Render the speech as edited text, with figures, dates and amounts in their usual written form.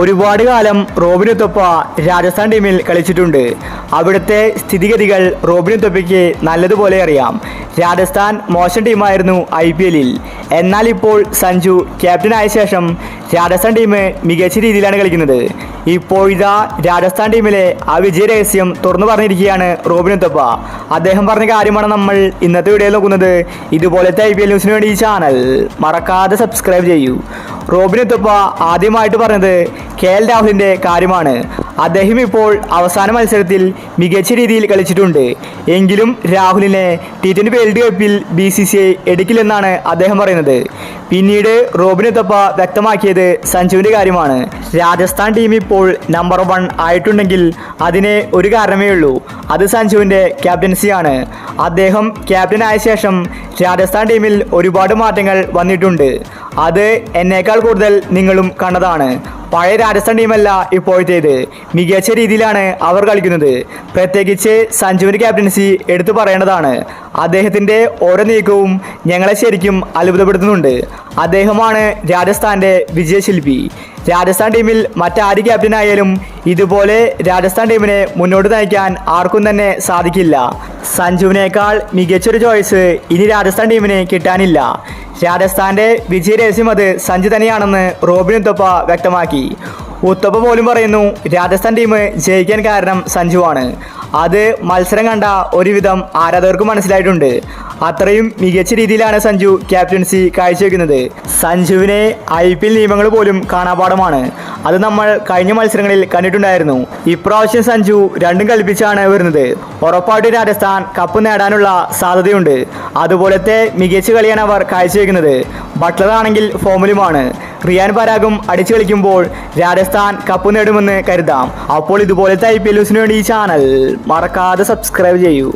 ഒരുപാട് കാലം റോബിനുത്തൊപ്പ രാജസ്ഥാൻ ടീമിൽ കളിച്ചിട്ടുണ്ട്. അവിടുത്തെ സ്ഥിതിഗതികൾ റോബിനുത്തൊപ്പയ്ക്ക് നല്ലതുപോലെ അറിയാം. രാജസ്ഥാൻ മോശം ടീമായിരുന്നു IPLൽ. എന്നാൽ ഇപ്പോൾ സഞ്ജു ക്യാപ്റ്റനായ ശേഷം രാജസ്ഥാൻ ടീം മികച്ച രീതിയിലാണ് കളിക്കുന്നത്. ഇപ്പോഴിതാ രാജസ്ഥാൻ ടീമിലെ ആ വിജയ രഹസ്യം തുറന്നു പറഞ്ഞിരിക്കുകയാണ് റോബിനുത്തൊപ്പ. അദ്ദേഹം പറഞ്ഞ കാര്യമാണ് നമ്മൾ ഇന്നത്തെ വീഡിയോയിൽ നോക്കുന്നത്. ഇതുപോലത്തെ IPL ന്യൂസിന് വേണ്ടി ഈ ചാനൽ മറക്കാതെ സബ്സ്ക്രൈബ് ചെയ്യൂ. റോബിനുത്തൊപ്പ ആദ്യമായിട്ട് പറഞ്ഞത് KL രാഹുലിൻ്റെ കാര്യമാണ്. അദ്ദേഹം ഇപ്പോൾ അവസാന മത്സരത്തിൽ മികച്ച രീതിയിൽ കളിച്ചിട്ടുണ്ട്. എങ്കിലും രാഹുലിനെ T20 വേൾഡ് കപ്പിൽ BCCI എടുക്കില്ലെന്നാണ് അദ്ദേഹം പറയുന്നത്. പിന്നീട് റോബിനുത്തൊപ്പ വ്യക്തമാക്കിയത് സഞ്ജുവിൻ്റെ കാര്യമാണ്. രാജസ്ഥാൻ ടീം ഇപ്പോൾ നമ്പർ 1 ആയിട്ടുണ്ടെങ്കിൽ അതിന് ഒരു കാരണമേ ഉള്ളൂ. അത് സഞ്ജുവിൻ്റെ ക്യാപ്റ്റൻസിയാണ്. അദ്ദേഹം ക്യാപ്റ്റനായ ശേഷം രാജസ്ഥാൻ ടീമിൽ ഒരുപാട് മാറ്റങ്ങൾ വന്നിട്ടുണ്ട്. അത് എന്നേക്കാൾ കൂടുതൽ നിങ്ങളും കണ്ടതാണ്. പഴയ രാജസ്ഥാൻ ടീമല്ല ഇപ്പോഴത്തേത്. മികച്ച രീതിയിലാണ് അവർ കളിക്കുന്നത്. പ്രത്യേകിച്ച് സഞ്ജുവിൻ്റെ ക്യാപ്റ്റൻസി എടുത്തു പറയേണ്ടതാണ്. അദ്ദേഹത്തിൻ്റെ ഓരോ നീക്കവും ഞങ്ങളെ ശരിക്കും അത്ഭുതപ്പെടുത്തുന്നുണ്ട്. അദ്ദേഹമാണ് രാജസ്ഥാൻ്റെ വിജയശില്പി. രാജസ്ഥാൻ ടീമിൽ മറ്റാര് ക്യാപ്റ്റനായാലും ഇതുപോലെ രാജസ്ഥാൻ ടീമിനെ മുന്നോട്ട് നയിക്കാൻ ആർക്കും തന്നെ സാധിക്കില്ല. സഞ്ജുവിനേക്കാൾ മികച്ചൊരു ചോയ്സ് ഇനി രാജസ്ഥാൻ ടീമിന് കിട്ടാനില്ല. രാജസ്ഥാൻ്റെ വിജയ രഹസ്യം അത് സഞ്ജു തന്നെയാണെന്ന് റോബിനുത്തൊപ്പ വ്യക്തമാക്കി. ഉത്തപ്പ പോലും പറയുന്നു രാജസ്ഥാൻ ടീം ജയിക്കാൻ കാരണം സഞ്ജുവാണ്. അത് മത്സരം കണ്ട ഒരുവിധം ആരാധകർക്ക് മനസ്സിലായിട്ടുണ്ട്. അത്രയും മികച്ച രീതിയിലാണ് സഞ്ജു ക്യാപ്റ്റൻസി കാഴ്ചവെക്കുന്നത്. സഞ്ജുവിനെ IPL നിയമങ്ങൾ പോലും കാണാപാഠമാണ്. അത് നമ്മൾ കഴിഞ്ഞ മത്സരങ്ങളിൽ കണ്ടിട്ടുണ്ടായിരുന്നു. ഇപ്രാവശ്യം സഞ്ജു രണ്ടും കൽപ്പിച്ചാണ് വരുന്നത്. ഉറപ്പായിട്ട് രാജസ്ഥാൻ കപ്പ് നേടാനുള്ള സാധ്യതയുണ്ട്. അതുപോലത്തെ മികച്ച കളിയാണ് അവർ കാഴ്ചവെക്കുന്നത്. ബട്ട്ലറാണെങ്കിൽ ഫോമിലുമാണ്. റിയാൻ പരാഗും അടിച്ചു കളിക്കുമ്പോൾ രാജസ്ഥാൻ കപ്പ് നേടുമെന്ന് കരുതാം. അപ്പോൾ ഇതുപോലത്തെ IPL ന്യൂസിന് വേണ്ടി ഈ ചാനൽ മറക്കാതെ സബ്സ്ക്രൈബ് ചെയ്യൂ.